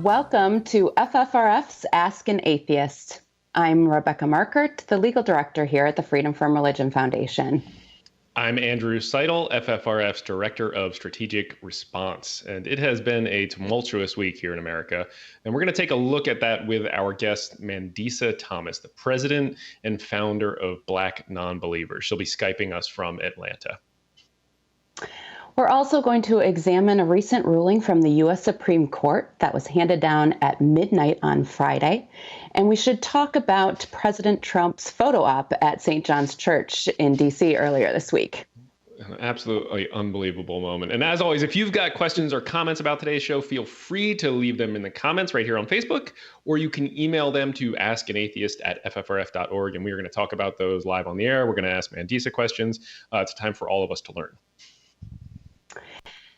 Welcome to FFRF's Ask an Atheist. I'm Rebecca Markert, the legal director here at the Freedom from Religion Foundation. I'm Andrew Seidel, FFRF's Director of Strategic Response, and it has been a tumultuous week here in America, and we're going to take a look at that with our guest, Mandisa Thomas, the president and founder of Black Nonbelievers. She'll be Skyping us from Atlanta. We're also going to examine a recent ruling from the U.S. Supreme Court that was handed down at midnight on Friday. And we should talk about President Trump's photo op at St. John's Church in D.C. earlier this week. An absolutely unbelievable moment. And as always, if you've got questions or comments about today's show, feel free to leave them in the comments right here on Facebook, or you can email them to askanatheist@ffrf.org. And we're going to talk about those live on the air. We're going to ask Mandisa questions. It's a time for all of us to learn.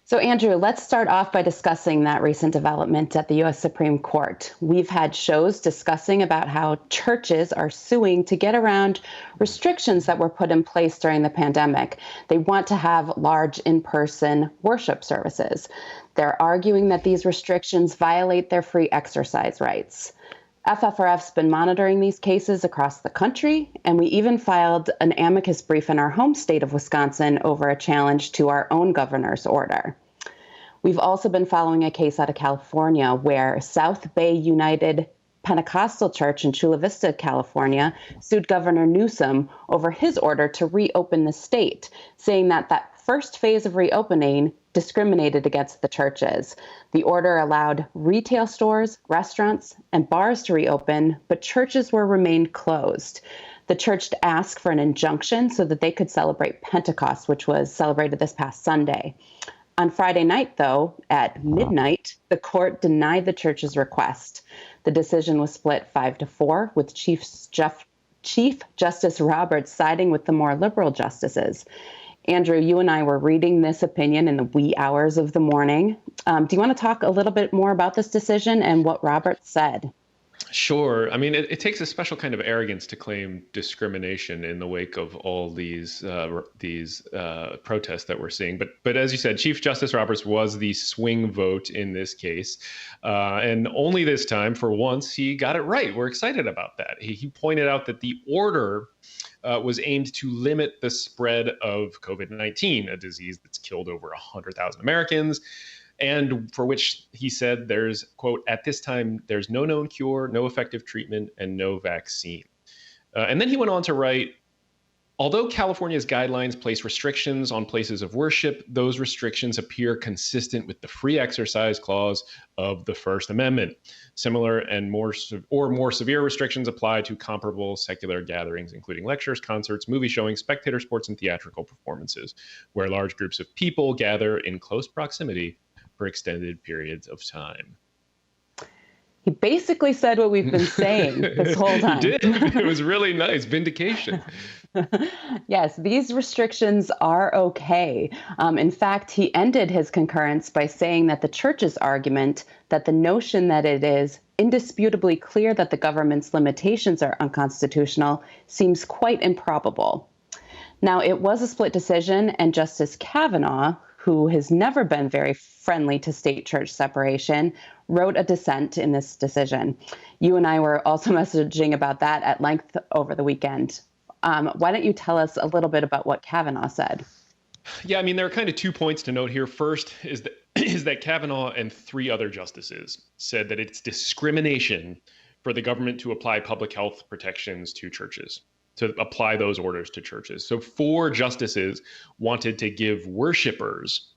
So, Andrew, let's start off by discussing that recent development at the U.S. Supreme Court. We've had shows discussing about how churches are suing to get around restrictions that were put in place during the pandemic. They want to have large in-person worship services. They're arguing that these restrictions violate their free exercise rights. FFRF's been monitoring these cases across the country, and we even filed an amicus brief in our home state of Wisconsin over a challenge to our own governor's order. We've also been following a case out of California where South Bay United Pentecostal Church in Chula Vista, California, sued Governor Newsom over his order to reopen the state, saying that that first phase of reopening discriminated against the churches. The order allowed retail stores, restaurants, and bars to reopen, but churches were remained closed. The church asked for an injunction so that they could celebrate Pentecost, which was celebrated this past Sunday. On Friday night, though, at midnight, the court denied the church's request. The decision was split 5-4, with Chief Justice Roberts siding with the more liberal justices. Andrew, you and I were reading this opinion in the wee hours of the morning. Do you want to talk a little bit more about this decision and what Roberts said? Sure. I mean, it takes a special kind of arrogance to claim discrimination in the wake of all these protests that we're seeing. But as you said, Chief Justice Roberts was the swing vote in this case. And only this time, for once, he got it right. We're excited about that. He pointed out that the order was aimed to limit the spread of COVID-19, a disease that's killed over 100,000 Americans, and for which he said there's, quote, at this time, there's no known cure, no effective treatment, and no vaccine. And then he went on to write, although California's guidelines place restrictions on places of worship, those restrictions appear consistent with the free exercise clause of the First Amendment. Similar and more severe restrictions apply to comparable secular gatherings, including lectures, concerts, movie showings, spectator sports, and theatrical performances, where large groups of people gather in close proximity for extended periods of time. He basically said what we've been saying this whole time. He did. It was really nice. Vindication. Yes, these restrictions are okay. In fact, he ended his concurrence by saying that the church's argument that the notion that it is indisputably clear that the government's limitations are unconstitutional seems quite improbable. Now, it was a split decision, and Justice Kavanaugh, who has never been very friendly to state-church separation, wrote a dissent in this decision. You and I were also messaging about that at length over the weekend. Why don't you tell us a little bit about what Kavanaugh said? Yeah, I mean, there are kind of 2 points to note here. First is that Kavanaugh and 3 other justices said that it's discrimination for the government to apply public health protections to churches, to apply those orders to churches. So 4 justices wanted to give worshipers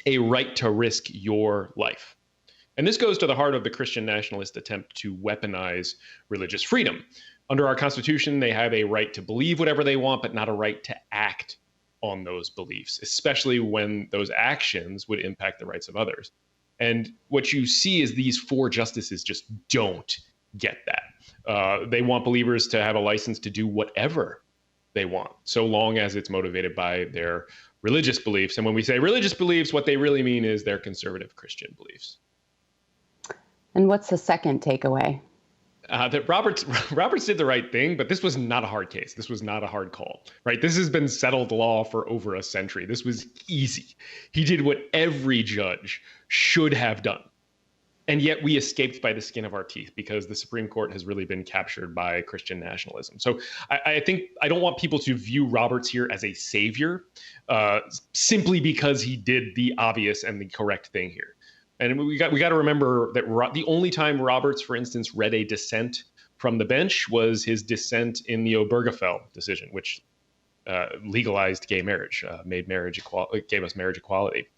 a right to risk your life. And this goes to the heart of the Christian nationalist attempt to weaponize religious freedom. Under our Constitution, they have a right to believe whatever they want, but not a right to act on those beliefs, especially when those actions would impact the rights of others. And what you see is these 4 justices just don't get that. They want believers to have a license to do whatever they want, so long as it's motivated by their religious beliefs. And when we say religious beliefs, what they really mean is their conservative Christian beliefs. And what's the second takeaway? That Roberts did the right thing, but this was not a hard case. This was not a hard call, right? This has been settled law for over a century. This was easy. He did what every judge should have done. And yet we escaped by the skin of our teeth because the Supreme Court has really been captured by Christian nationalism. So I think I don't want people to view Roberts here as a savior simply because he did the obvious and the correct thing here. And we got to remember that the only time Roberts, for instance, read a dissent from the bench was his dissent in the Obergefell decision, which legalized gay marriage, gave us marriage equality.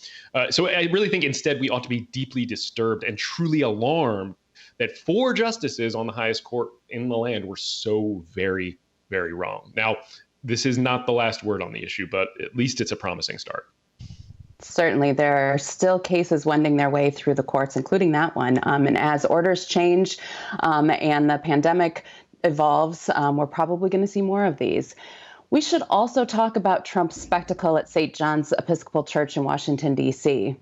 So I really think instead we ought to be deeply disturbed and truly alarmed that 4 justices on the highest court in the land were so very, very wrong. Now, this is not the last word on the issue, but at least it's a promising start. Certainly, there are still cases wending their way through the courts, including that one. And as orders change and the pandemic evolves, we're probably going to see more of these. We should also talk about Trump's spectacle at St. John's Episcopal Church in Washington, D.C.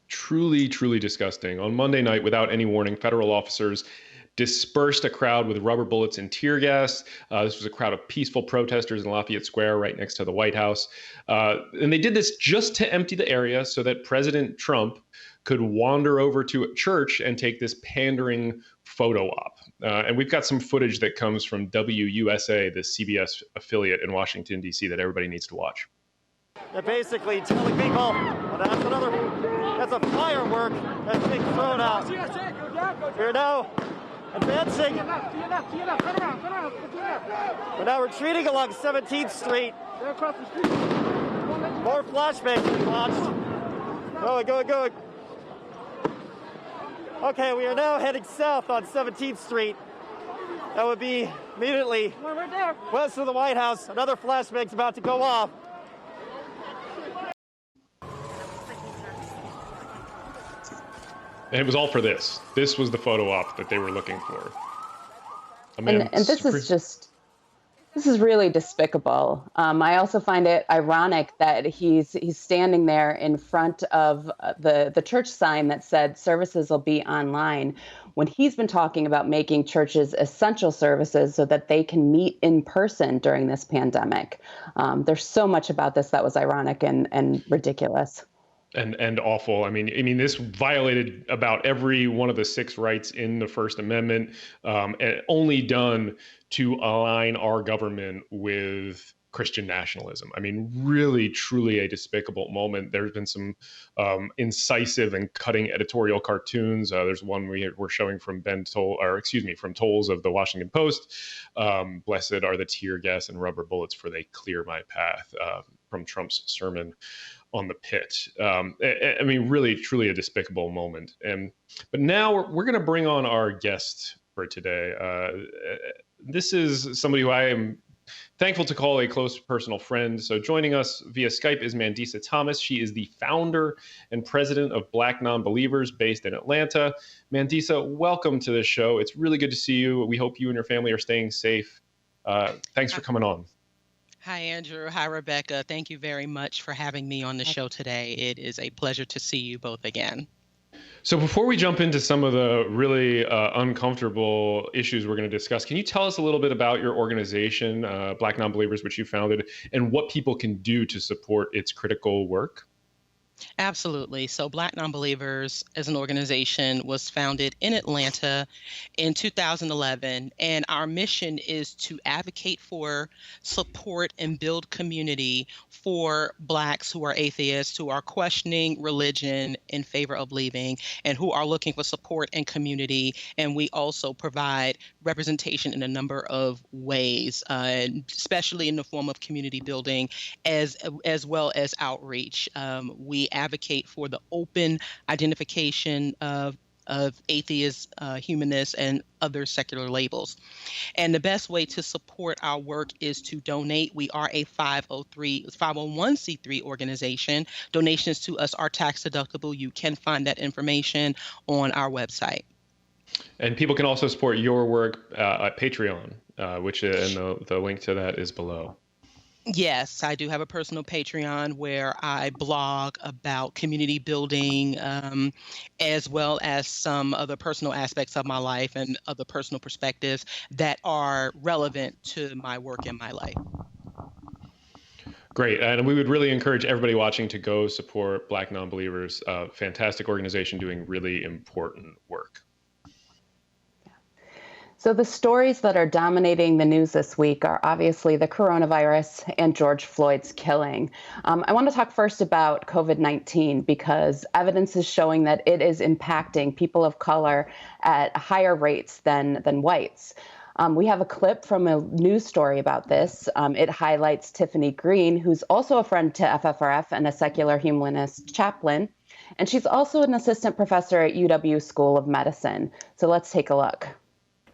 Truly, truly disgusting. On Monday night, without any warning, federal officers dispersed a crowd with rubber bullets and tear gas. This was a crowd of peaceful protesters in Lafayette Square right next to the White House. And they did this just to empty the area so that President Trump could wander over to a church and take this pandering photo op. And we've got some footage that comes from WUSA, the CBS affiliate in Washington, D.C., that everybody needs to watch. They're basically telling people, that's a firework that's being thrown out. We're now advancing. We're now retreating along 17th Street. More flashbangs being launched. Going. Okay, we are now heading south on 17th Street. That would be immediately west of the White House. Another flashbang's about to go off. And it was all for this. This was the photo op that they were looking for. And this is really despicable. I also find it ironic that he's standing there in front of the church sign that said services will be online, when he's been talking about making churches essential services so that they can meet in person during this pandemic. There's so much about this that was ironic and ridiculous. And awful. I mean, this violated about every one of the 6 rights in the First Amendment, and only done to align our government with Christian nationalism. I mean, really, truly a despicable moment. There's been some incisive and cutting editorial cartoons. There's one we're showing from from Tolles of the Washington Post. Blessed are the tear gas and rubber bullets, for they clear my path. From Trump's sermon on the pit. I mean, really, truly a despicable moment. But now we're going to bring on our guest for today. This is somebody who I am thankful to call a close personal friend. So joining us via Skype is Mandisa Thomas. She is the founder and president of Black Nonbelievers based in Atlanta. Mandisa, welcome to the show. It's really good to see you. We hope you and your family are staying safe. Thanks for coming on. Hi, Andrew. Hi, Rebecca. Thank you very much for having me on the show today. It is a pleasure to see you both again. So before we jump into some of the really uncomfortable issues we're going to discuss, can you tell us a little bit about your organization, Black Nonbelievers, which you founded, and what people can do to support its critical work? Absolutely. So Black Nonbelievers as an organization was founded in Atlanta in 2011, and our mission is to advocate for, support, and build community for Blacks who are atheists, who are questioning religion in favor of believing, and who are looking for support and community. And we also provide representation in a number of ways, especially in the form of community building as well as outreach. We advocate for the open identification of atheists, humanists, and other secular labels. And the best way to support our work is to donate. We are a 501c3 organization. Donations to us are tax deductible. You can find that information on our website. And people can also support your work at Patreon, which and the link to that is below. Yes, I do have a personal Patreon where I blog about community building, as well as some other personal aspects of my life and other personal perspectives that are relevant to my work in my life. Great. And we would really encourage everybody watching to go support Black Nonbelievers, a fantastic organization doing really important work. So the stories that are dominating the news this week are obviously the coronavirus and George Floyd's killing. I want to talk first about COVID-19 because evidence is showing that it is impacting people of color at higher rates than whites. We have a clip from a news story about this. It highlights Tiffany Green, who's also a friend to FFRF and a secular humanist chaplain. And she's also an assistant professor at UW School of Medicine. So let's take a look.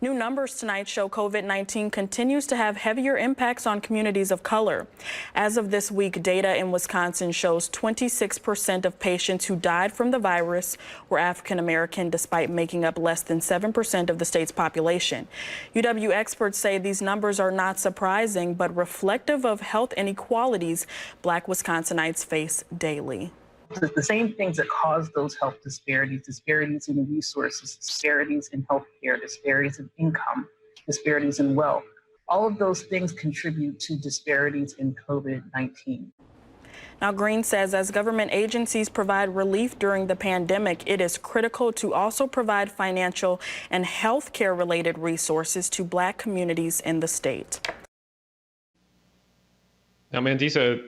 New numbers tonight show COVID-19 continues to have heavier impacts on communities of color. As of this week, data in Wisconsin shows 26% of patients who died from the virus were African American, despite making up less than 7% of the state's population. UW experts say these numbers are not surprising, but reflective of health inequalities Black Wisconsinites face daily. The same things that cause those health disparities in resources, disparities in healthcare, disparities in income, disparities in wealth, all of those things contribute to disparities in COVID-19. Now, Green says as government agencies provide relief during the pandemic, it is critical to also provide financial and healthcare related resources to Black communities in the state. Now, Mandisa,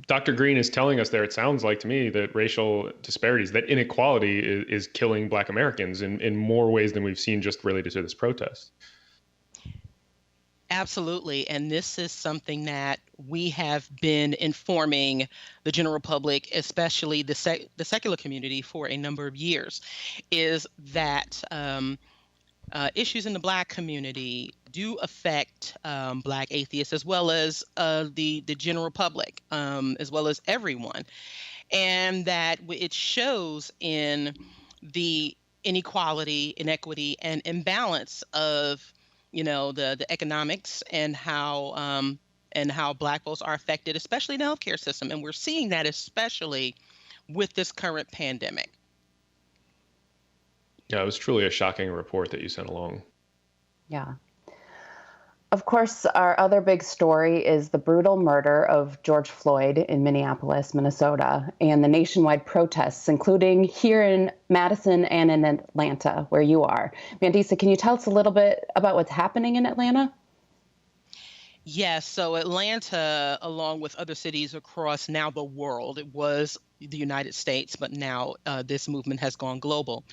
Dr. Green is telling us there, it sounds like to me, that racial disparities, that inequality is killing Black Americans in more ways than we've seen just related to this protest. Absolutely. And this is something that we have been informing the general public, especially the secular community, for a number of years, is that issues in the Black community do affect Black atheists as well as the general public, as well as everyone. And that it shows in the inequality, inequity, and imbalance of, the economics and how Black folks are affected, especially in the healthcare system. And we're seeing that especially with this current pandemic. Yeah, it was truly a shocking report that you sent along. Yeah. Of course, our other big story is the brutal murder of George Floyd in Minneapolis, Minnesota, and the nationwide protests, including here in Madison and in Atlanta, where you are. Mandisa, can you tell us a little bit about what's happening in Atlanta? Yes, so Atlanta, along with other cities across now the world, it was the United States, but now this movement has gone global.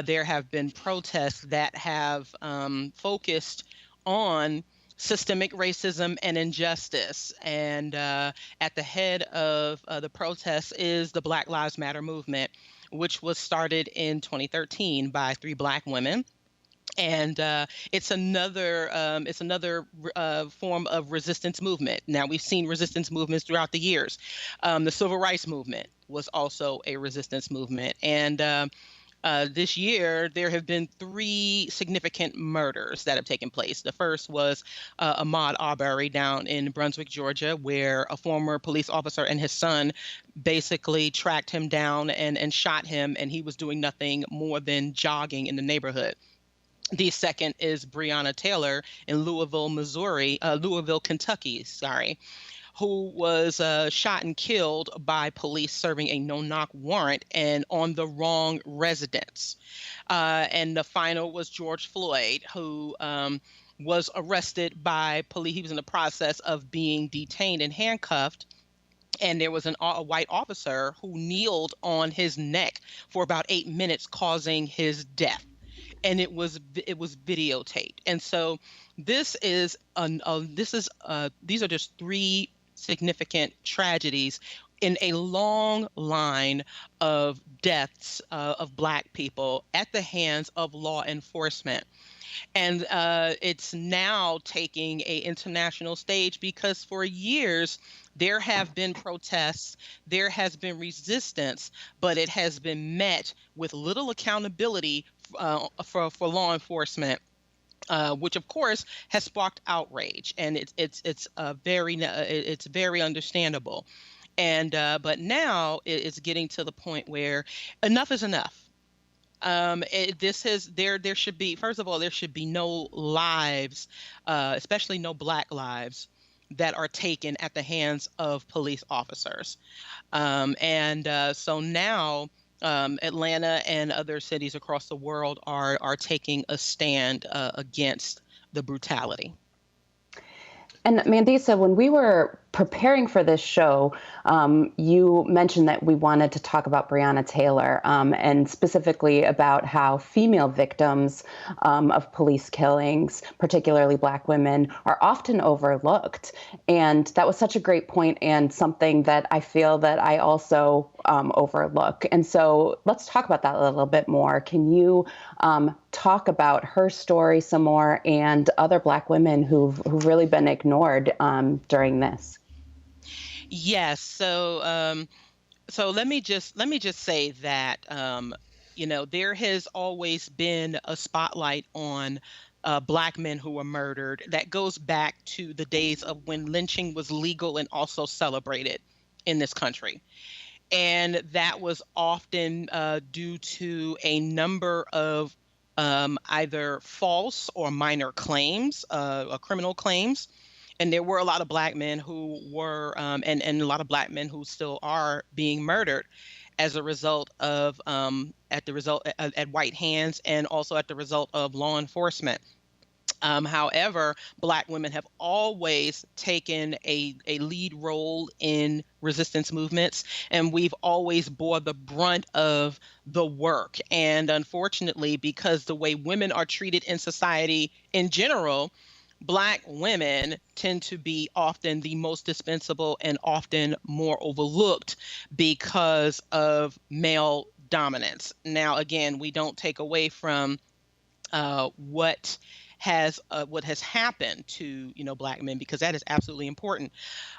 There have been protests that have focused on systemic racism and injustice. And at the head of the protests is the Black Lives Matter movement, which was started in 2013 by 3 Black women. And it's another form of resistance movement. Now, we've seen resistance movements throughout the years. The Civil Rights Movement was also a resistance movement. And this year, there have been 3 significant murders that have taken place. The first was Ahmaud Arbery down in Brunswick, Georgia, where a former police officer and his son basically tracked him down and shot him, and he was doing nothing more than jogging in the neighborhood. The second is Breonna Taylor in Louisville, Kentucky, who was shot and killed by police serving a no-knock warrant and on the wrong residence. And the final was George Floyd, who was arrested by police. He was in the process of being detained and handcuffed. And there was a white officer who kneeled on his neck for about 8 minutes, causing his death. And it was videotaped. And so these are just 3 significant tragedies in a long line of deaths of Black people at the hands of law enforcement. And it's now taking an international stage because for years there have been protests, there has been resistance, but it has been met with little accountability for law enforcement. Which of course has sparked outrage, and it's very understandable, and but now it's getting to the point where enough is enough. There should be, first of all, there should be no lives, especially no Black lives, that are taken at the hands of police officers. So now Atlanta and other cities across the world are taking a stand against the brutality. And Mandisa, when we were preparing for this show, you mentioned that we wanted to talk about Breonna Taylor, and specifically about how female victims of police killings, particularly Black women, are often overlooked. And that was such a great point, and something that I feel that I also overlook. And so let's talk about that a little bit more. Can you talk about her story some more, and other Black women who've really been ignored during this? Yes. So let me just say that there has always been a spotlight on Black men who were murdered that goes back to the days of when lynching was legal and also celebrated in this country. And that was often due to a number of either false or minor claims, criminal claims. And there were a lot of Black men who were, and a lot of Black men who still are being murdered as a result of, at white hands, and also at the result of law enforcement. However, Black women have always taken a lead role in resistance movements, and we've always bore the brunt of the work. And unfortunately, because the way women are treated in society in general, Black women tend to be often the most dispensable and often more overlooked because of male dominance. Now, again, we don't take away from what has happened to Black men, because that is absolutely important.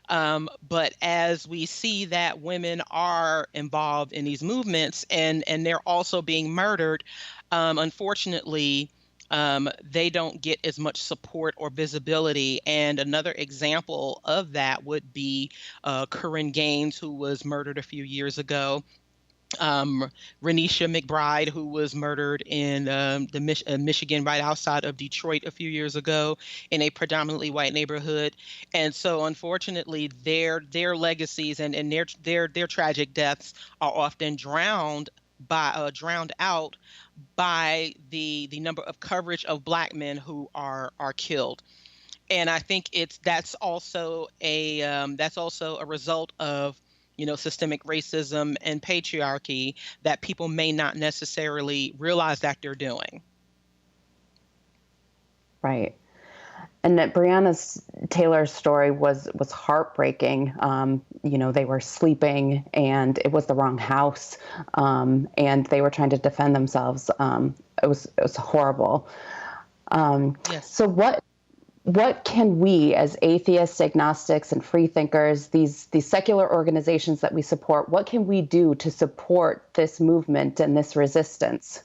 But as we see that women are involved in these movements and they're also being murdered, unfortunately, they don't get as much support or visibility. And another example of that would be Corinne Gaines, who was murdered a few years ago. Renisha McBride, who was murdered in Michigan, right outside of Detroit a few years ago, in a predominantly white neighborhood. And so, unfortunately, their legacies and their tragic deaths are often drowned out by the number of coverage of Black men who are killed. And I think that's also a result of systemic racism and patriarchy that people may not necessarily realize that they're doing. Right. And that Breonna Taylor's story was heartbreaking. They were sleeping and it was the wrong house, and they were trying to defend themselves. It was horrible. Yes. So what can we, as atheists, agnostics, and freethinkers, these secular organizations that we support, what can we do to support this movement and this resistance?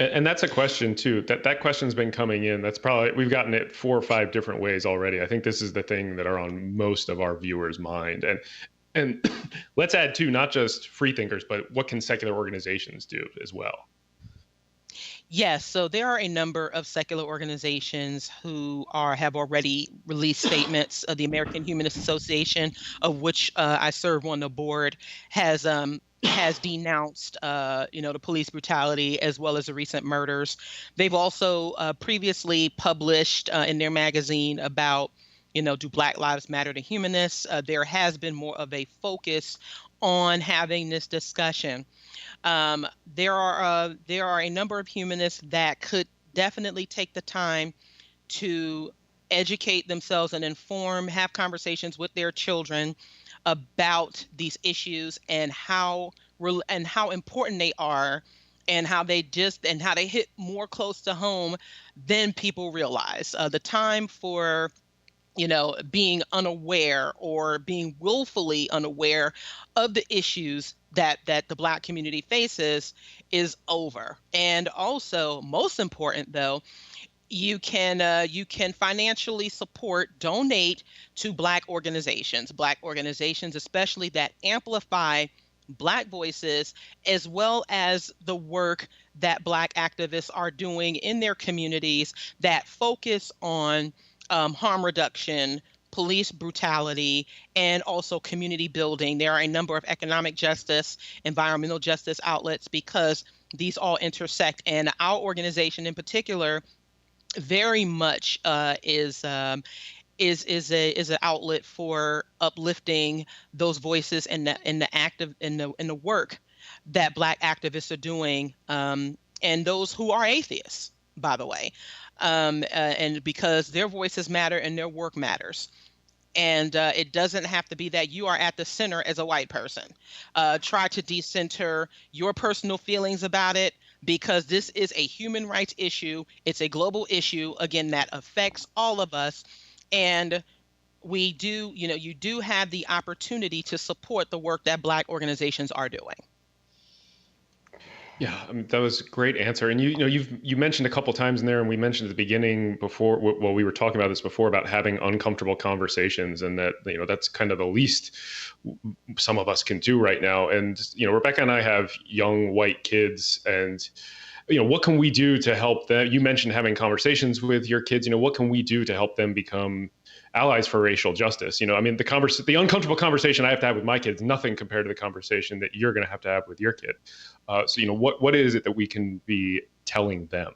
And that's a question too. That question's been coming in. We've gotten it 4 or 5 different ways already. I think this is the thing that are on most of our viewers' mind. And let's add too, not just freethinkers, but what can secular organizations do as well? Yes, so there are a number of secular organizations who have already released statements. The American Humanist Association, of which I serve on the board, has denounced the police brutality as well as the recent murders. They've also previously published in their magazine about do Black Lives Matter to humanists. There has been more of a focus on having this discussion. There are a number of humanists that could definitely take the time to educate themselves and have conversations with their children about these issues and how important they are, and how they hit more close to home than people realize. The time for being unaware or being willfully unaware of the issues that the Black community faces is over. And also, most important though, you can financially donate to Black organizations, especially that amplify Black voices, as well as the work that Black activists are doing in their communities that focus on harm reduction police brutality, and also community building. There are a number of economic justice, environmental justice outlets, because these all intersect. And our organization in particular very much is an outlet for uplifting those voices in the work that Black activists are doing, and those who are atheists, by the way, and because their voices matter and their work matters. And it doesn't have to be that you are at the center as a white person. Try to decenter your personal feelings about it, because this is a human rights issue. It's a global issue, again, that affects all of us. And we do, you do have the opportunity to support the work that Black organizations are doing. Yeah, I mean, that was a great answer. And you mentioned a couple times in there, and we mentioned at the beginning before, well, we were talking about this before, about having uncomfortable conversations, and that, that's kind of the least some of us can do right now. And, Rebecca and I have young white kids, and, what can we do to help them? You mentioned having conversations with your kids, what can we do to help them become allies for racial justice? I mean, the uncomfortable conversation I have to have with my kids, nothing compared to the conversation that you're going to have with your kid. So, what is it that we can be telling them?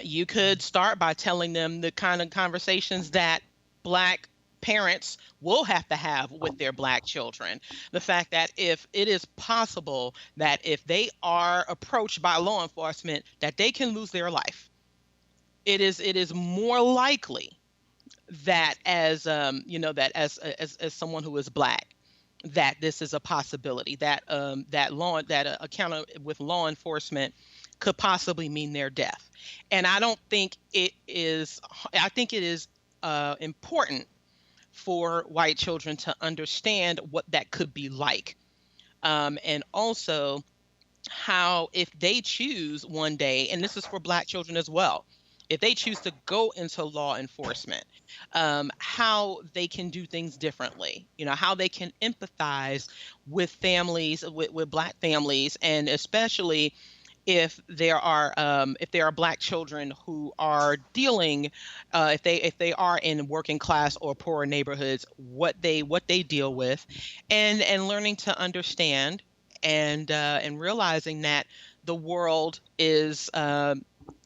You could start by telling them the kind of conversations that Black parents will have to have with their Black children. The fact that if it is possible that if they are approached by law enforcement, that they can lose their life. It is more likely that as someone who is Black, that this is a possibility, that encounter with law enforcement could possibly mean their death. And I think it is important for white children to understand what that could be like. And also how, if they choose one day, and this is for Black children as well, if they choose to go into law enforcement, how they can do things differently, how they can empathize with families, with Black families, and especially if there are Black children who are dealing, if they are in working class or poorer neighborhoods, what they deal with, and learning to understand and realizing that the world is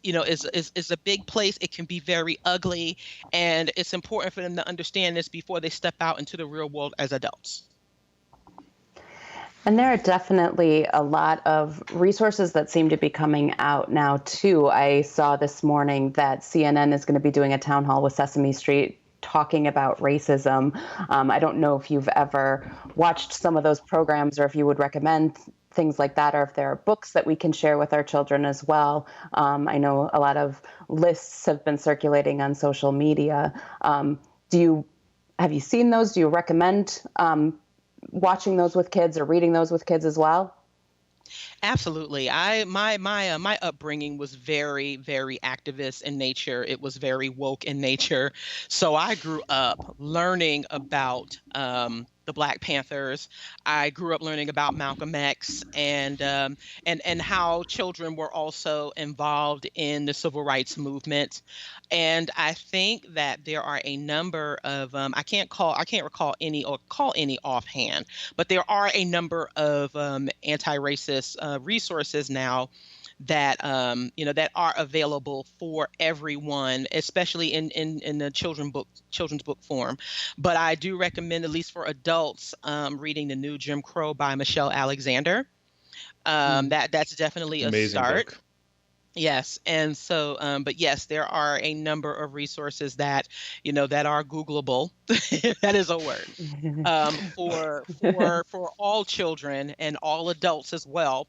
is a big place. It can be very ugly, and it's important for them to understand this before they step out into the real world as adults. And there are definitely a lot of resources that seem to be coming out now, too. I saw this morning that CNN is going to be doing a town hall with Sesame Street talking about racism. I don't know if you've ever watched some of those programs, or if you would recommend things like that, or if there are books that we can share with our children as well. I know a lot of lists have been circulating on social media. Have you seen those? Do you recommend watching those with kids or reading those with kids as well? Absolutely. My upbringing was very, very activist in nature. It was very woke in nature. So I grew up learning about the Black Panthers. I grew up learning about Malcolm X and how children were also involved in the civil rights movement. And I think that there are a number of I can't recall any offhand, but there are a number of anti-racist resources now that that are available for everyone, especially in the children's book form. But I do recommend, at least for adults, reading The New Jim Crow by Michelle Alexander. That's definitely a amazing start. Book. Yes. And so, but yes, there are a number of resources that, that are Googleable. That is a word, for all children and all adults as well,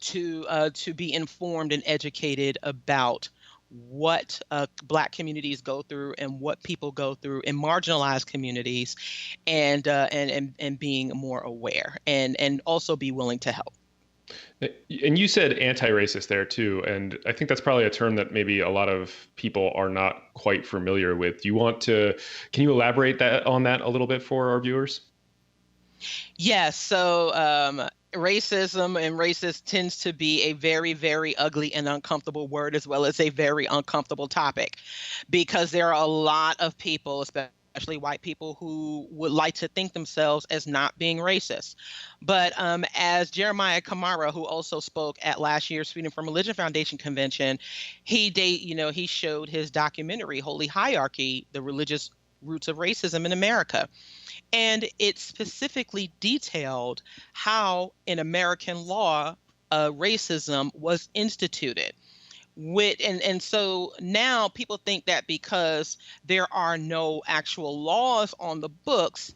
to be informed and educated about what Black communities go through and what people go through in marginalized communities, and being more aware and also be willing to help. And you said anti-racist there too, and I think that's probably a term that maybe a lot of people are not quite familiar with. Can you elaborate on that a little bit for our viewers? Yes. So racism and racist tends to be a very, very ugly and uncomfortable word, as well as a very uncomfortable topic, because there are a lot of people, especially especially white people who would like to think themselves as not being racist. But as Jeremiah Kamara, who also spoke at last year's Freedom from Religion Foundation convention, he showed his documentary, Holy Hierarchy, The Religious Roots of Racism in America. And it specifically detailed how in American law racism was instituted. And so now people think that because there are no actual laws on the books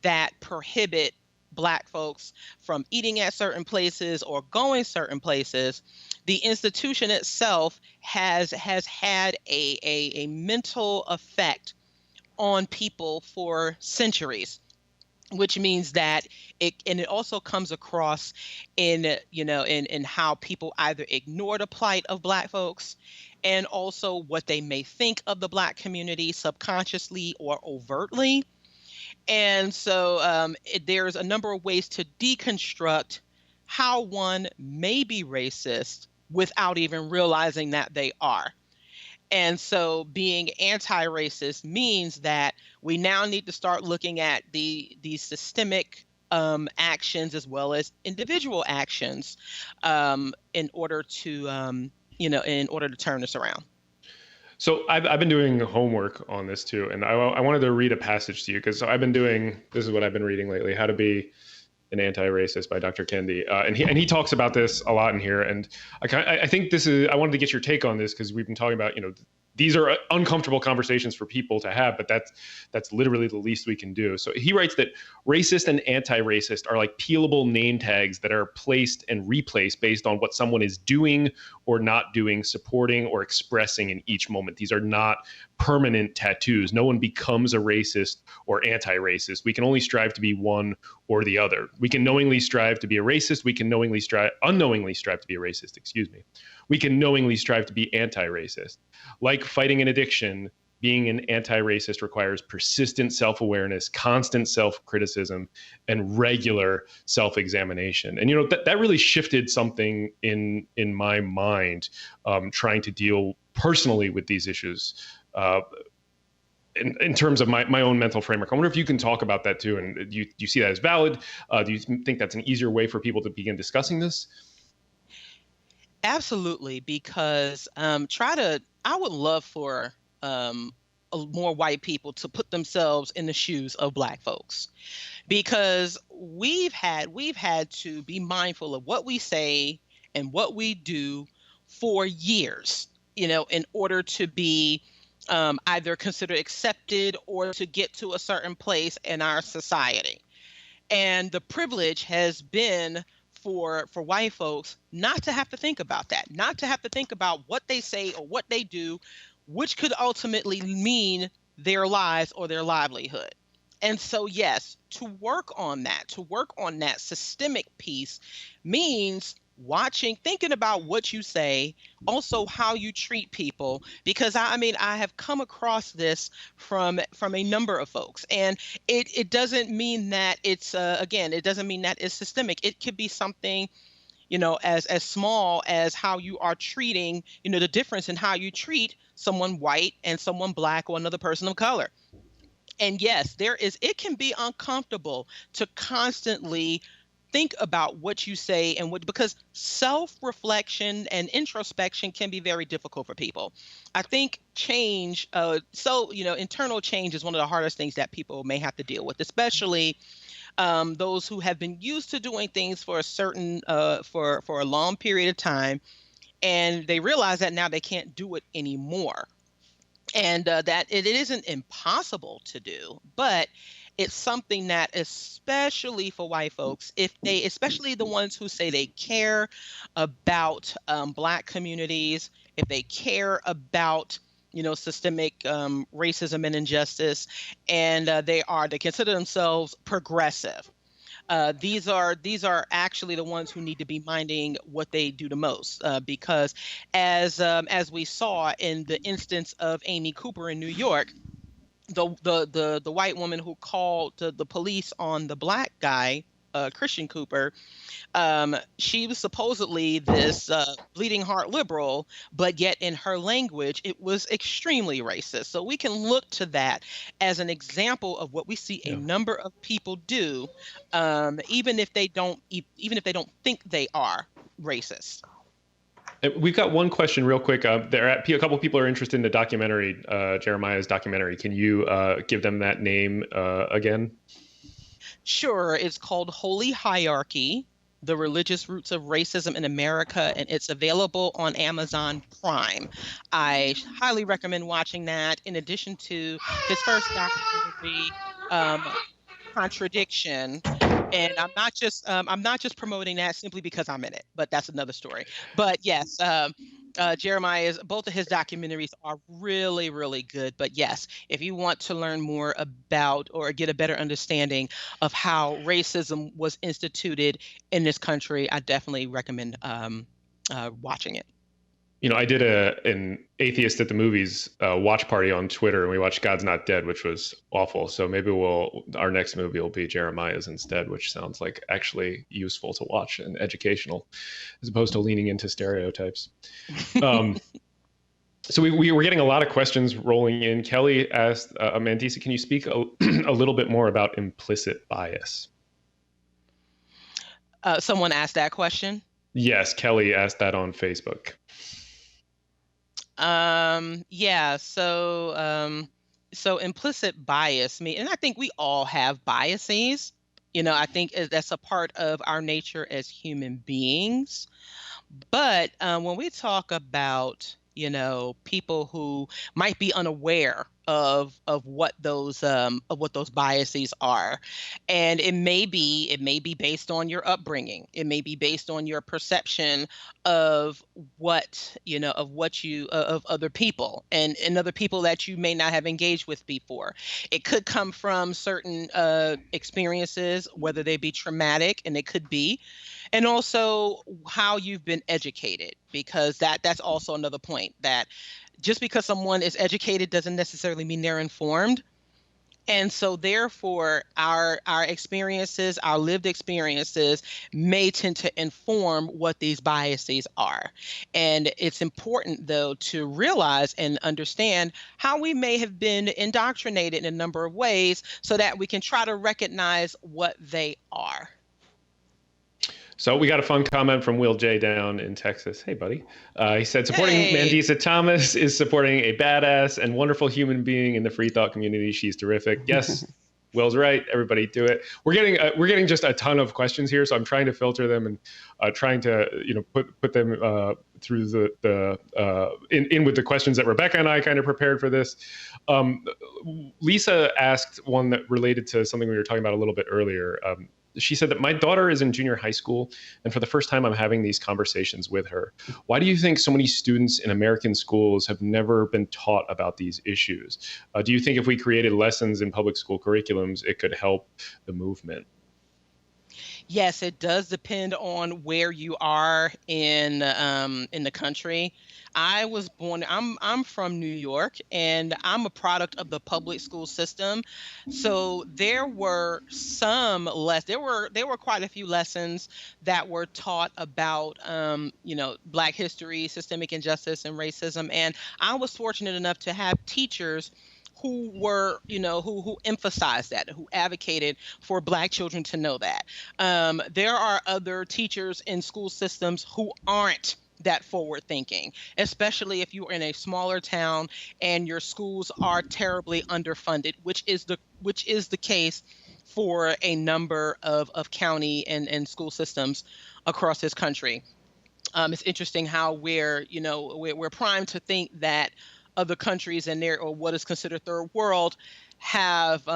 that prohibit Black folks from eating at certain places or going certain places, the institution itself has had a mental effect on people for centuries, which means that it also comes across in how people either ignore the plight of Black folks and also what they may think of the Black community subconsciously or overtly. And so there's a number of ways to deconstruct how one may be racist without even realizing that they are. And so being anti-racist means that we now need to start looking at the systemic actions as well as individual actions in order to turn this around. So I've been doing homework on this too, and I wanted to read a passage to you because this is what I've been reading lately, How to Be an Anti-Racist by Dr. Kendi. And he talks about this a lot in here. And I think I wanted to get your take on this because we've been talking about, these are uncomfortable conversations for people to have, but that's literally the least we can do. So he writes that racist and anti-racist are like peelable name tags that are placed and replaced based on what someone is doing or not doing, supporting or expressing in each moment. These are not permanent tattoos. No one becomes a racist or anti-racist. We can only strive to be one or the other. We can knowingly strive to be a racist. We can unknowingly strive to be a racist, We can knowingly strive to be anti-racist. Like fighting an addiction, being an anti-racist requires persistent self-awareness, constant self-criticism, and regular self-examination. And that really shifted something in my mind, trying to deal personally with these issues. In terms of my own mental framework. I wonder if you can talk about that too. And do you see that as valid? Do you think that's an easier way for people to begin discussing this? Absolutely, because I would love for more white people to put themselves in the shoes of Black folks, because we've had to be mindful of what we say and what we do for years, in order to be either considered accepted or to get to a certain place in our society. And the privilege has been for white folks not to have to think about that, not to have to think about what they say or what they do, which could ultimately mean their lives or their livelihood. And so, yes, to work on that systemic piece means thinking about what you say, also how you treat people, because I have come across this from a number of folks, and it doesn't mean that it's it doesn't mean that it's systemic. It could be something, as small as how you are treating, the difference in how you treat someone white and someone Black or another person of color. And yes, it can be uncomfortable to constantly think about what you say because self-reflection and introspection can be very difficult for people. I think change, internal change is one of the hardest things that people may have to deal with, especially those who have been used to doing things for a long period of time, and they realize that now they can't do it anymore. And that it isn't impossible to do, but it's something that, especially for white folks, especially the ones who say they care about Black communities, if they care about, systemic racism and injustice, and they consider themselves progressive. These are actually the ones who need to be minding what they do the most, because as we saw in the instance of Amy Cooper in New York, the white woman who called the police on the Black guy Christian Cooper, she was supposedly this bleeding heart liberal, but yet in her language, it was extremely racist. So we can look to that as an example of what we see a number of people do, even if they don't think they are racist. We've got one question real quick. A couple people are interested in the documentary, Jeremiah's documentary. Can you give them that name again? Sure. It's called Holy Hierarchy: The Religious Roots of Racism in America, and it's available on Amazon Prime. I highly recommend watching that. In addition to his first documentary, Contradiction. And I'm not just promoting that simply because I'm in it, but that's another story. But yes, Jeremiah's, both of his documentaries are really, really good. But yes, if you want to learn more about or get a better understanding of how racism was instituted in this country, I definitely recommend watching it. I did an Atheist at the Movies watch party on Twitter, and we watched God's Not Dead, which was awful. So maybe our next movie will be Jeremiah's instead, which sounds like actually useful to watch and educational, as opposed to leaning into stereotypes. So we were getting a lot of questions rolling in. Kelly asked, Mandisa, can you speak a little bit more about implicit bias? Someone asked that question? Yes, Kelly asked that on Facebook. So implicit bias, and I think we all have biases. I think that's a part of our nature as human beings. But when we talk about, people who might be unaware of what those biases are, and it may be based on your upbringing. It may be based on your perception of of other people and other people that you may not have engaged with before. It could come from certain experiences, whether they be traumatic, and it could be, and also how you've been educated, because that's also another point, that just because someone is educated doesn't necessarily mean they're informed. And so therefore, our experiences, our lived experiences may tend to inform what these biases are. And it's important, though, to realize and understand how we may have been indoctrinated in a number of ways so that we can try to recognize what they are. So we got a fun comment from Will J down in Texas. Hey, buddy. He said, supporting Mandisa Thomas is supporting a badass and wonderful human being in the free thought community. She's terrific. Yes, Will's right. Everybody do it. We're getting just a ton of questions here, so I'm trying to filter them and trying to put them through in with the questions that Rebecca and I kind of prepared for this. Lisa asked one that related to something we were talking about a little bit earlier. She said that my daughter is in junior high school, and for the first time I'm having these conversations with her. Why do you think so many students in American schools have never been taught about these issues? Do you think if we created lessons in public school curriculums, it could help the movement? Yes, it does depend on where you are in the country. I was born, I'm from New York, and I'm a product of the public school system. So there were quite a few lessons that were taught about Black history, systemic injustice, and racism. And I was fortunate enough to have teachers who were, who emphasized that, who advocated for Black children to know that. There are other teachers in school systems who aren't that forward thinking, especially if you're in a smaller town and your schools are terribly underfunded, which is the case for a number of county and school systems across this country. It's interesting how we're primed to think that other countries and or what is considered third world have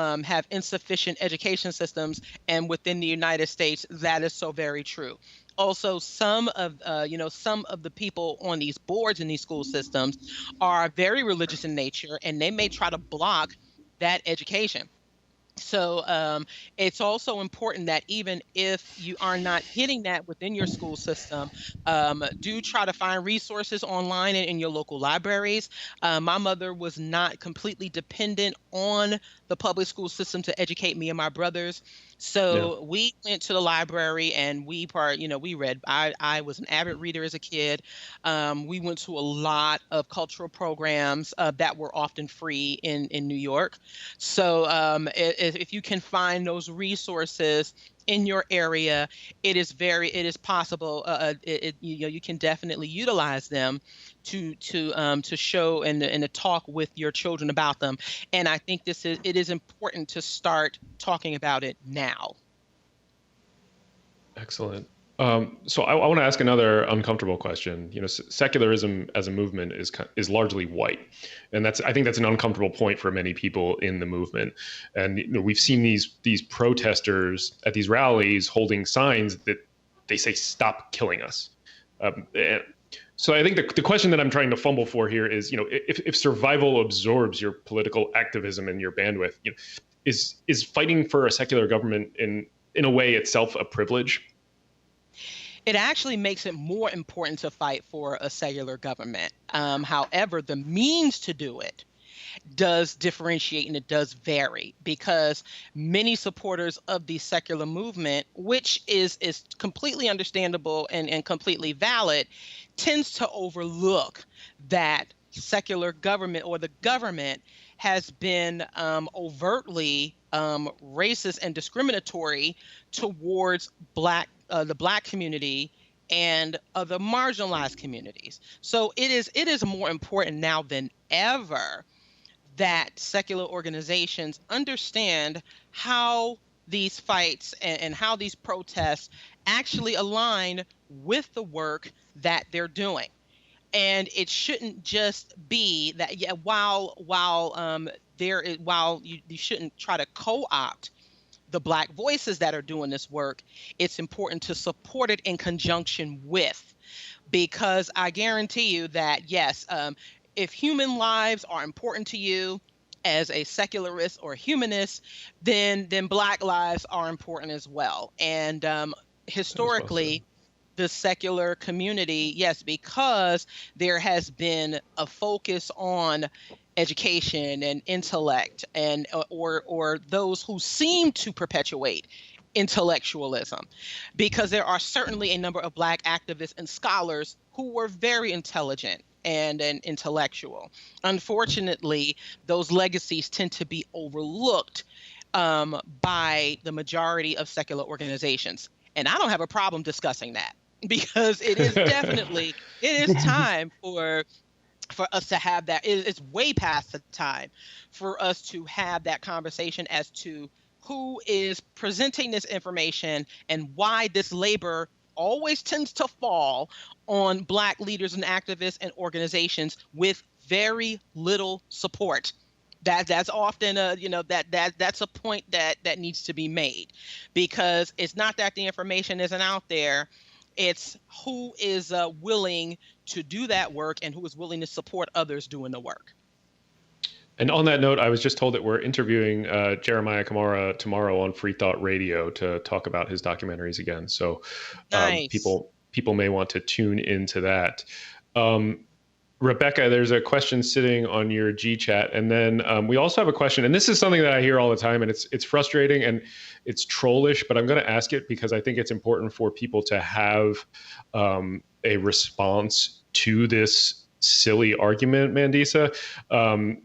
insufficient education systems, and within the United States, that is so very true. Also, some of the people on these boards in these school systems are very religious in nature, and they may try to block that education. So it's also important that even if you are not getting that within your school system, do try to find resources online in your local libraries. My mother was not completely dependent on the public school system to educate me and my brothers. So we went to the library and we read. I was an avid reader as a kid. We went to a lot of cultural programs that were often free in New York. So if you can find those resources in your area, it is possible. You can definitely utilize them to show and to talk with your children about them. And I think it is important to start talking about it now. Excellent. So I want to ask another uncomfortable question. Secularism as a movement is largely white, and I think that's an uncomfortable point for many people in the movement. And we've seen these protesters at these rallies holding signs that they say "Stop killing us." So I think the question that I'm trying to fumble for here is, if survival absorbs your political activism and your bandwidth, is fighting for a secular government in a way itself a privilege? It actually makes it more important to fight for a secular government. However, the means to do it does differentiate and it does vary, because many supporters of the secular movement, which is completely understandable and completely valid, tends to overlook that secular government or the government has been overtly racist and discriminatory towards the Black community and other marginalized communities. So it is more important now than ever that secular organizations understand how these fights and how these protests actually align with the work that they're doing. And it shouldn't just be that, while you shouldn't try to co-opt the Black voices that are doing this work, it's important to support it in conjunction with, because I guarantee you that, yes, if human lives are important to you as a secularist or humanist, then Black lives are important as well. And historically, the secular community, yes, because there has been a focus on education and intellect and or those who seem to perpetuate intellectualism, because there are certainly a number of Black activists and scholars who were very intelligent and intellectual. Unfortunately, those legacies tend to be overlooked by the majority of secular organizations. And I don't have a problem discussing that, because it is definitely, it is time for us to have that. It's way past the time for us to have that conversation as to who is presenting this information and why this labor always tends to fall on Black leaders and activists and organizations with very little support. That's often that's a point that needs to be made, because it's not that the information isn't out there. It's who is willing to do that work and who is willing to support others doing the work. And on that note, I was just told that we're interviewing Jeremiah Kamara tomorrow on Free Thought Radio to talk about his documentaries again. So nice. People may want to tune into that. Rebecca, there's a question sitting on your G-chat. And then we also have a question, and this is something that I hear all the time, and it's frustrating and it's trollish, but I'm going to ask it because I think it's important for people to have a response to this silly argument, Mandisa.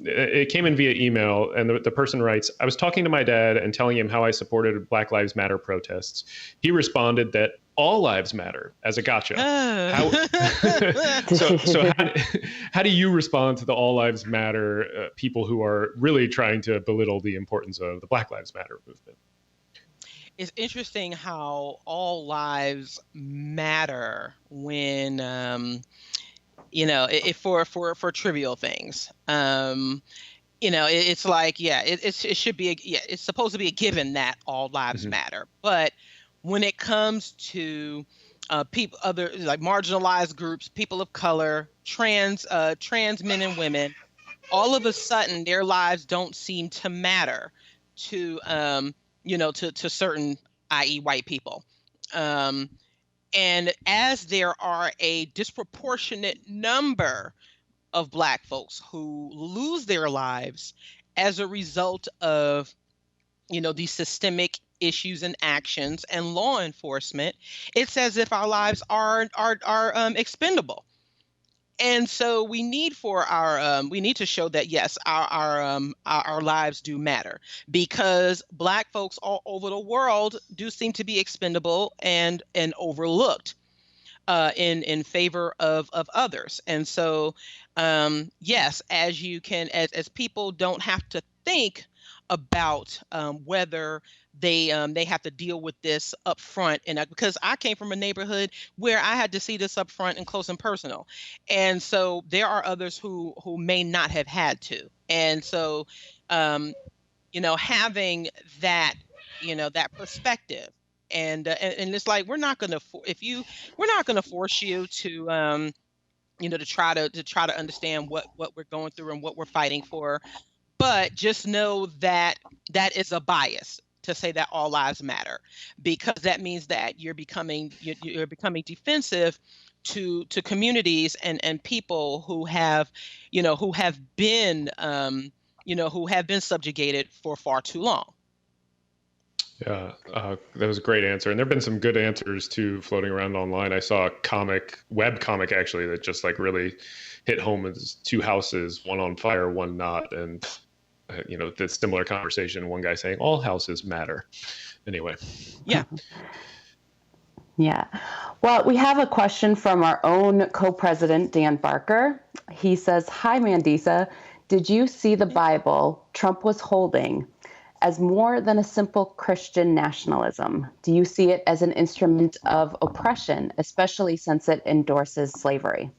It came in via email, and the person writes, I was talking to my dad and telling him how I supported Black Lives Matter protests. He responded that all lives matter as a gotcha. So how do you respond to the all lives matter people who are really trying to belittle the importance of the Black Lives Matter movement? It's interesting how all lives matter when for trivial things. It's like, it should be it's supposed to be a given that all lives matter. But when it comes to other like marginalized groups, people of color, trans men and women, all of a sudden their lives don't seem to matter to certain, i.e. white people. And as there are a disproportionate number of Black folks who lose their lives as a result of these systemic issues and actions and law enforcement, it's as if our lives are expendable. And so we need to show that yes, our lives do matter, because Black folks all over the world do seem to be expendable and overlooked in favor of others. And so yes, as people don't have to think about whether they have to deal with this up front, and because I came from a neighborhood where I had to see this up front and close and personal, and so there are others who may not have had to. And so having that that perspective, and it's like we're not going to force you to to try to understand what we're going through and what we're fighting for. But just know that that is a bias to say that all lives matter, because that means that you're becoming defensive to communities and people who have been subjugated for far too long. Yeah, that was a great answer. And there've been some good answers too floating around online. I saw a web comic actually, that just like really hit home as two houses, one on fire, one not. And the similar conversation, one guy saying all houses matter. Anyway. Yeah. Yeah. Well, we have a question from our own co-president, Dan Barker. He says, "Hi, Mandisa. Did you see the Bible Trump was holding as more than a simple Christian nationalism? Do you see it as an instrument of oppression, especially since it endorses slavery?"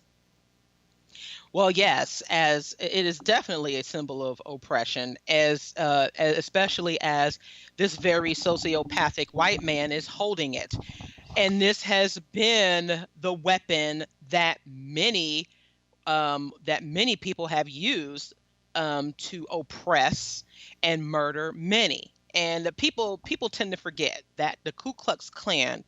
Well, yes, as it is definitely a symbol of oppression, especially as this very sociopathic white man is holding it. And this has been the weapon that many people have used to oppress and murder many. And the people tend to forget that the Ku Klux Klan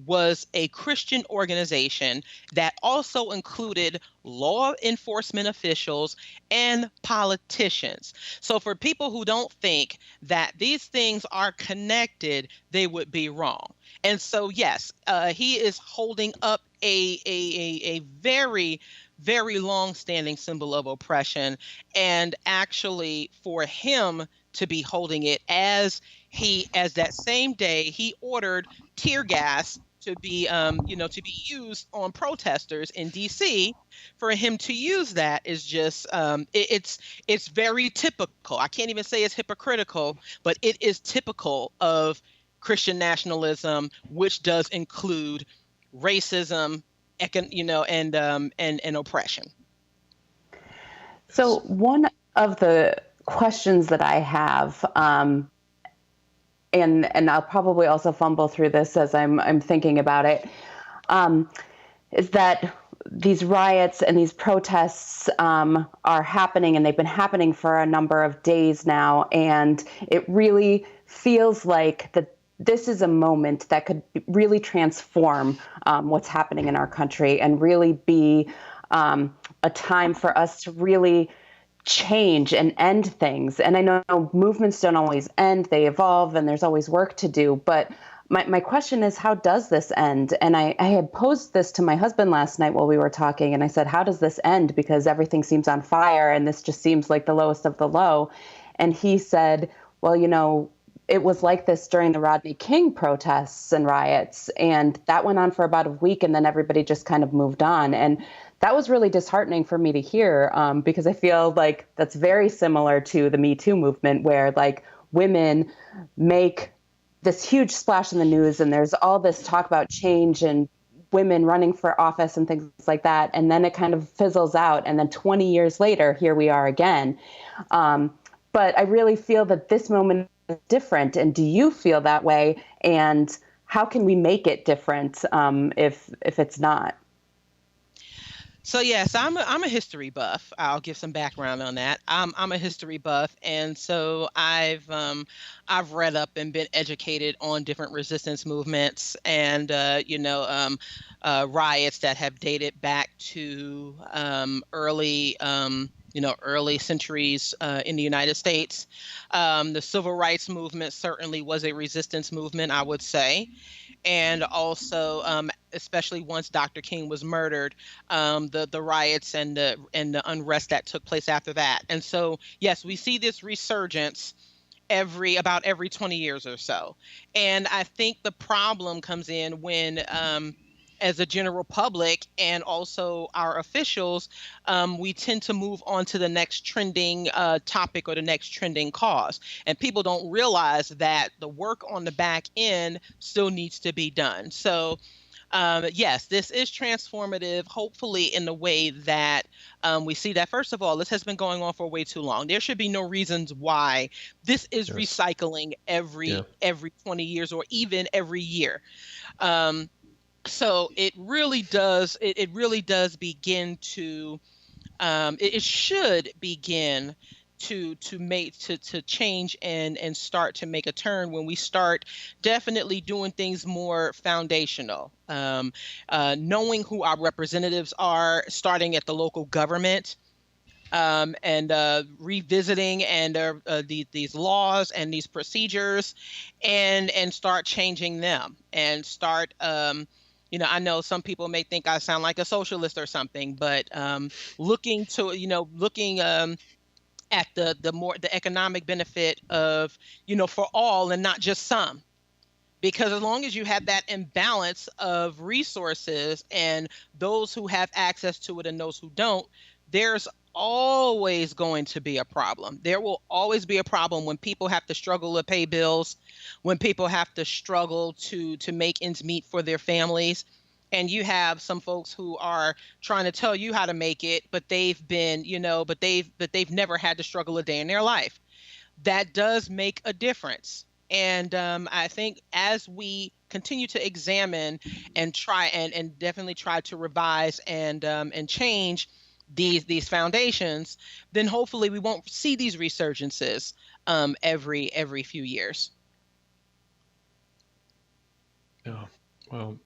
was a Christian organization that also included law enforcement officials and politicians. So for people who don't think that these things are connected, they would be wrong. And so yes, he is holding up a very, very long-standing symbol of oppression, and actually for him to be holding it as that same day he ordered tear gas to be used on protesters in DC, for him to use that is just it's very typical. I can't even say it's hypocritical, but it is typical of Christian nationalism, which does include racism, and oppression. So one of the questions that I have, and I'll probably also fumble through this as I'm thinking about it, is that these riots and these protests are happening, and they've been happening for a number of days now, and it really feels like that this is a moment that could really transform what's happening in our country, and really be a time for us to really change and end things. And I know movements don't always end, they evolve, and there's always work to do. But my question is, how does this end? And I had posed this to my husband last night while we were talking, and I said, how does this end? Because everything seems on fire, and this just seems like the lowest of the low. And he said, well, it was like this during the Rodney King protests and riots, and that went on for about a week, and then everybody just kind of moved on. And that was really disheartening for me to hear, because I feel like that's very similar to the Me Too movement, where like women make this huge splash in the news, and there's all this talk about change and women running for office and things like that, and then it kind of fizzles out, and then 20 years later, here we are again. But I really feel that this moment is different. And do you feel that way? And how can we make it different if it's not? So yes, I'm a history buff. I'll give some background on that. I'm a history buff, and so I've read up and been educated on different resistance movements and riots that have dated back to early early centuries in the United States. The civil rights movement certainly was a resistance movement, I would say. And also, especially once Dr. King was murdered, the riots and the unrest that took place after that. And so, yes, we see this resurgence about every 20 years or so. And I think the problem comes in when, as a general public and also our officials, we tend to move on to the next trending topic or the next trending cause. And people don't realize that the work on the back end still needs to be done. So yes, this is transformative, hopefully in the way that we see that, first of all, this has been going on for way too long. There should be no reasons why this is recycling every 20 years or even every year. So it really does begin to it should begin to change and start to make a turn when we start definitely doing things more foundational, knowing who our representatives are, starting at the local government, and revisiting and these laws and these procedures, and start changing them, and start I know some people may think I sound like a socialist or something, but looking at the economic benefit of, for all and not just some. Because as long as you have that imbalance of resources and those who have access to it and those who don't, there's always going to be a problem. There will always be a problem when people have to struggle to pay bills, when people have to struggle to make ends meet for their families. And you have some folks who are trying to tell you how to make it, but they've never had to struggle a day in their life. That does make a difference. And I think as we continue to examine and try and definitely try to revise and change these foundations, then hopefully we won't see these resurgences every few years. Yeah. Well,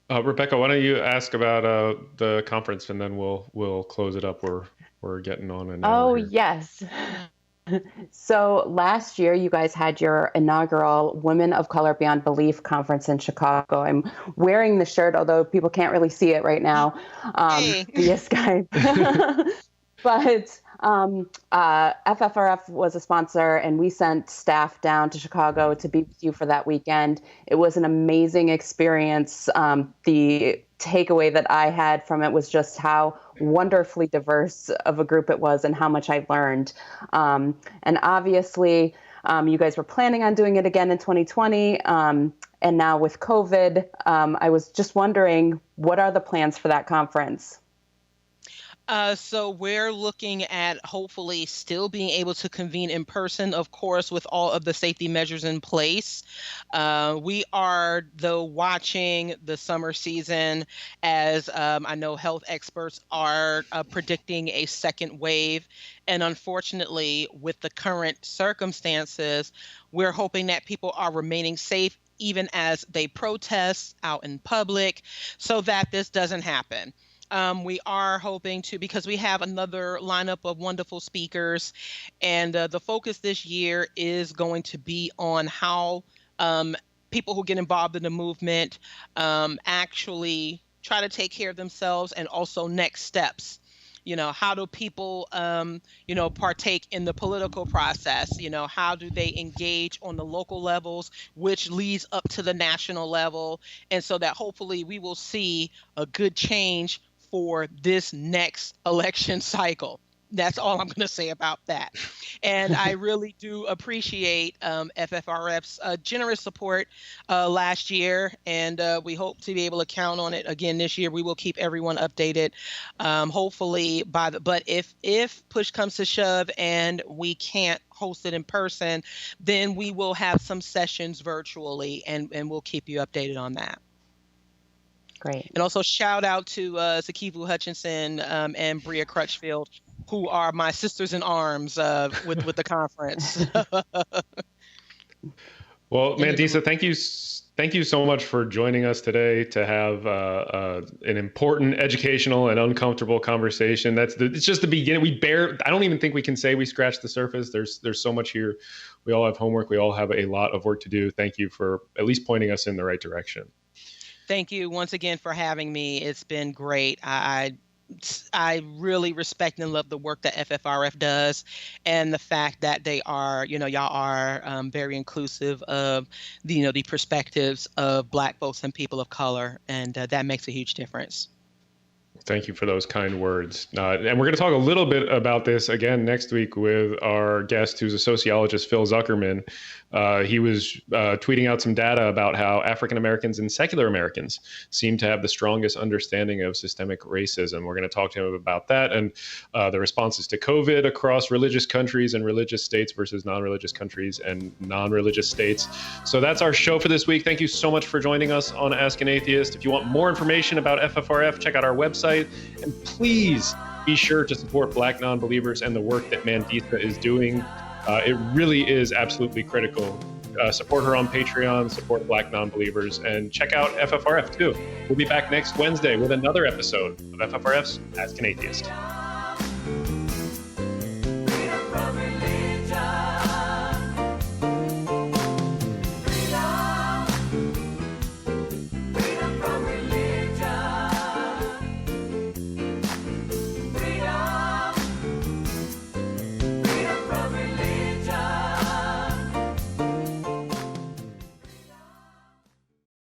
Rebecca, why don't you ask about the conference, and then we'll close it up. We're getting on an hour. Oh, yes. So last year, you guys had your inaugural Women of Color Beyond Belief conference in Chicago. I'm wearing the shirt, although people can't really see it right now via Skype. But FFRF was a sponsor, and we sent staff down to Chicago to be with you for that weekend. It was an amazing experience. The takeaway that I had from it was just how wonderfully diverse of a group it was and how much I learned. And obviously, you guys were planning on doing it again in 2020. And now with COVID, I was just wondering, what are the plans for that conference? So we're looking at hopefully still being able to convene in person, of course, with all of the safety measures in place. We are, though, watching the summer season as I know health experts are predicting a second wave. And unfortunately, with the current circumstances, we're hoping that people are remaining safe even as they protest out in public so that this doesn't happen. We are hoping to, because we have another lineup of wonderful speakers, and the focus this year is going to be on how people who get involved in the movement actually try to take care of themselves, and also next steps. How do people, partake in the political process? How do they engage on the local levels, which leads up to the national level? And so that hopefully we will see a good change for this next election cycle. That's all I'm going to say about that. And I really do appreciate FFRF's generous support last year, and we hope to be able to count on it again this year. We will keep everyone updated, hopefully but if push comes to shove and we can't host it in person, then we will have some sessions virtually, and we'll keep you updated on that. Great. And also shout out to Zakivu Hutchinson and Bria Crutchfield, who are my sisters in arms with the conference. Well, Mandisa, Thank you so much for joining us today to have an important, educational, and uncomfortable conversation. It's just the beginning. I don't even think we can say we scratched the surface. There's so much here. We all have homework. We all have a lot of work to do. Thank you for at least pointing us in the right direction. Thank you once again for having me. It's been great. I really respect and love the work that FFRF does, and the fact that they are, y'all are very inclusive of the perspectives of Black folks and people of color, and that makes a huge difference. Thank you for those kind words. And we're going to talk a little bit about this again next week with our guest, who's a sociologist, Phil Zuckerman. He was tweeting out some data about how African Americans and secular Americans seem to have the strongest understanding of systemic racism. We're going to talk to him about that and the responses to COVID across religious countries and religious states versus non-religious countries and non-religious states. So that's our show for this week. Thank you so much for joining us on Ask an Atheist. If you want more information about FFRF, check out our website. And please be sure to support Black Nonbelievers and the work that Mandisa is doing. It really is absolutely critical. Support her on Patreon, support Black Nonbelievers, and check out FFRF too. We'll be back next Wednesday with another episode of FFRF's Ask an Atheist.